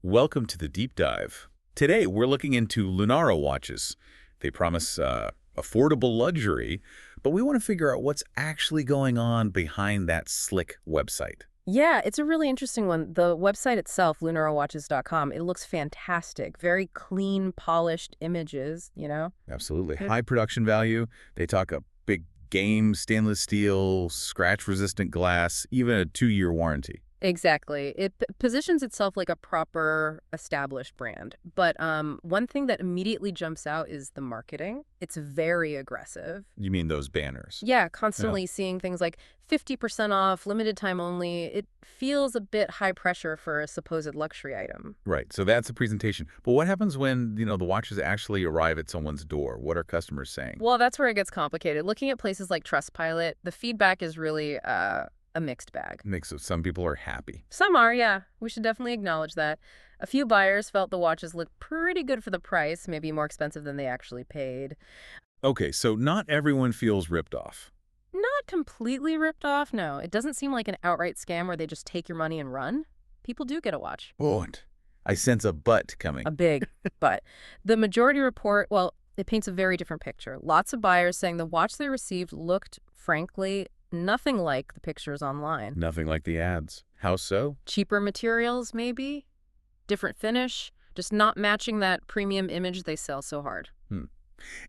Welcome to the deep dive. Today, we're looking into Lunaro watches. They promise affordable luxury, but we want to figure out what's actually going on behind that slick website. Yeah, it's a really interesting one. The website itself, Lunarowatches.com, it looks fantastic. Very clean, polished images. Absolutely. Good. High production value. They talk a big game, stainless steel, scratch-resistant glass, even a 2-year warranty. Exactly. It positions itself like a proper established brand. But one thing that immediately jumps out is the marketing. It's very aggressive. You mean those banners? Yeah, Yeah. constantly seeing things like 50% off, limited time only. It feels a bit high pressure for a supposed luxury item. Right. So that's the presentation. But what happens when, the watches actually arrive at someone's door? What are customers saying? Well, that's where it gets complicated. Looking at places like Trustpilot, the feedback is really a mixed bag. Mix of some people are happy. Some are, yeah. We should definitely acknowledge that. A few buyers felt the watches looked pretty good for the price, maybe more expensive than they actually paid. Okay, so not everyone feels ripped off. Not completely ripped off, no. It doesn't seem like an outright scam where they just take your money and run. People do get a watch. But I sense a but coming. A big but. The majority report, well, it paints a very different picture. Lots of buyers saying the watch they received looked, frankly, nothing like the pictures online. Nothing like the ads. How so? Cheaper materials, maybe? Different finish? Just not matching that premium image they sell so hard.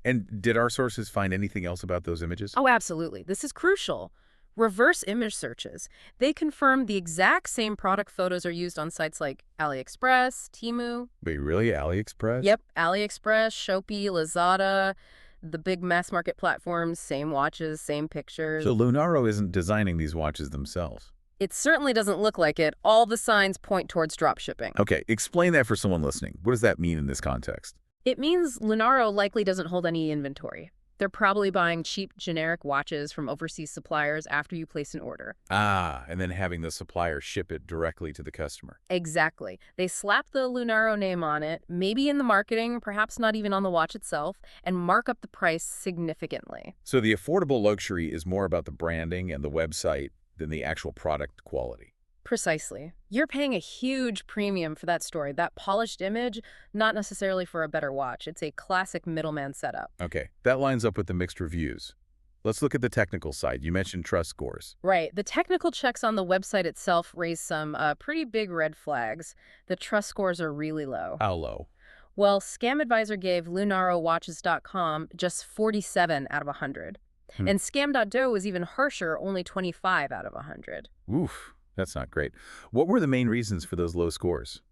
And did our sources find anything else about those images? Oh, absolutely. This is crucial. Reverse image searches. They confirm the exact same product photos are used on sites like AliExpress, Temu. Wait, really? AliExpress? Yep, AliExpress, Shopee, Lazada, the big mass market platforms, same watches, same pictures. So Lunaro isn't designing these watches themselves. It certainly doesn't look like it. All the signs point towards drop shipping. Okay, explain that for someone listening. What does that mean in this context? It means Lunaro likely doesn't hold any inventory. They're probably buying cheap generic watches from overseas suppliers after you place an order. Ah, and then having the supplier ship it directly to the customer. Exactly. They slap the Lunaro name on it, maybe in the marketing, perhaps not even on the watch itself, and mark up the price significantly. So the affordable luxury is more about the branding and the website than the actual product quality. Precisely. You're paying a huge premium for that story, that polished image, not necessarily for a better watch. It's a classic middleman setup. Okay, that lines up with the mixed reviews. Let's look at the technical side. You mentioned trust scores. Right. The technical checks on the website itself raise some pretty big red flags. The trust scores are really low. How low? Well, Scam Advisor gave Lunarowatches.com just 47 out of 100. And Scam.do was even harsher, only 25 out of 100. Oof, that's not great. What were the main reasons for those low scores?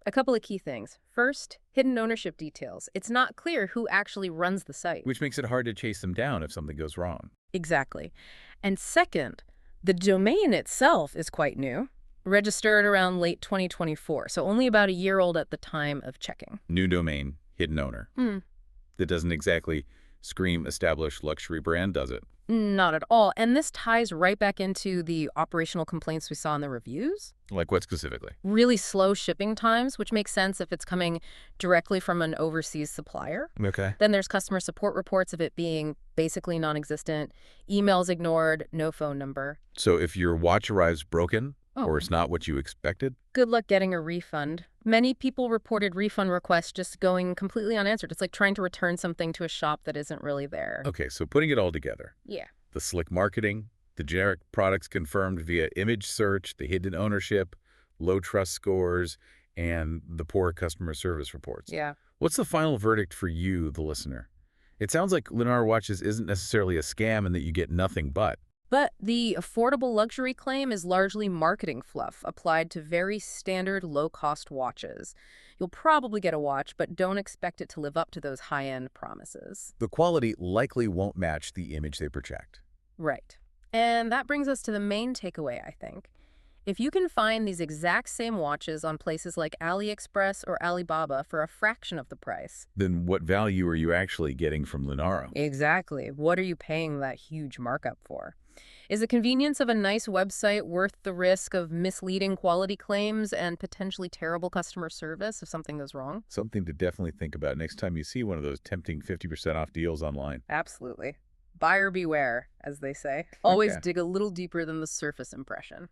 A couple of key things. First, hidden ownership details. It's not clear who actually runs the site. Which makes it hard to chase them down if something goes wrong. Exactly. And second, the domain itself is quite new, registered around late 2024, so only about a year old at the time of checking. New domain, hidden owner. That doesn't exactly scream established luxury brand, does it? Not at all. And this ties right back into the operational complaints we saw in the reviews. Like what specifically? Really slow shipping times, which makes sense if it's coming directly from an overseas supplier. Okay. Then there's customer support reports of it being basically non-existent, emails ignored, no phone number. So if your watch arrives broken, Oh. or it's not what you expected? Good luck getting a refund. Many people reported refund requests just going completely unanswered. It's like trying to return something to a shop that isn't really there. Okay, so putting it all together. Yeah. The slick marketing, the generic products confirmed via image search, the hidden ownership, low trust scores, and the poor customer service reports. Yeah. What's the final verdict for you, the listener? It sounds like Lunaro Watches isn't necessarily a scam and that you get nothing but. But the affordable luxury claim is largely marketing fluff applied to very standard low-cost watches. You'll probably get a watch, but don't expect it to live up to those high-end promises. The quality likely won't match the image they project. Right. And that brings us to the main takeaway, I think. If you can find these exact same watches on places like AliExpress or Alibaba for a fraction of the price. Then what value are you actually getting from Lunaro? Exactly. What are you paying that huge markup for? Is the convenience of a nice website worth the risk of misleading quality claims and potentially terrible customer service if something goes wrong? Something to definitely think about next time you see one of those tempting 50% off deals online. Absolutely. Buyer beware, as they say. Always Okay. dig a little deeper than the surface impression.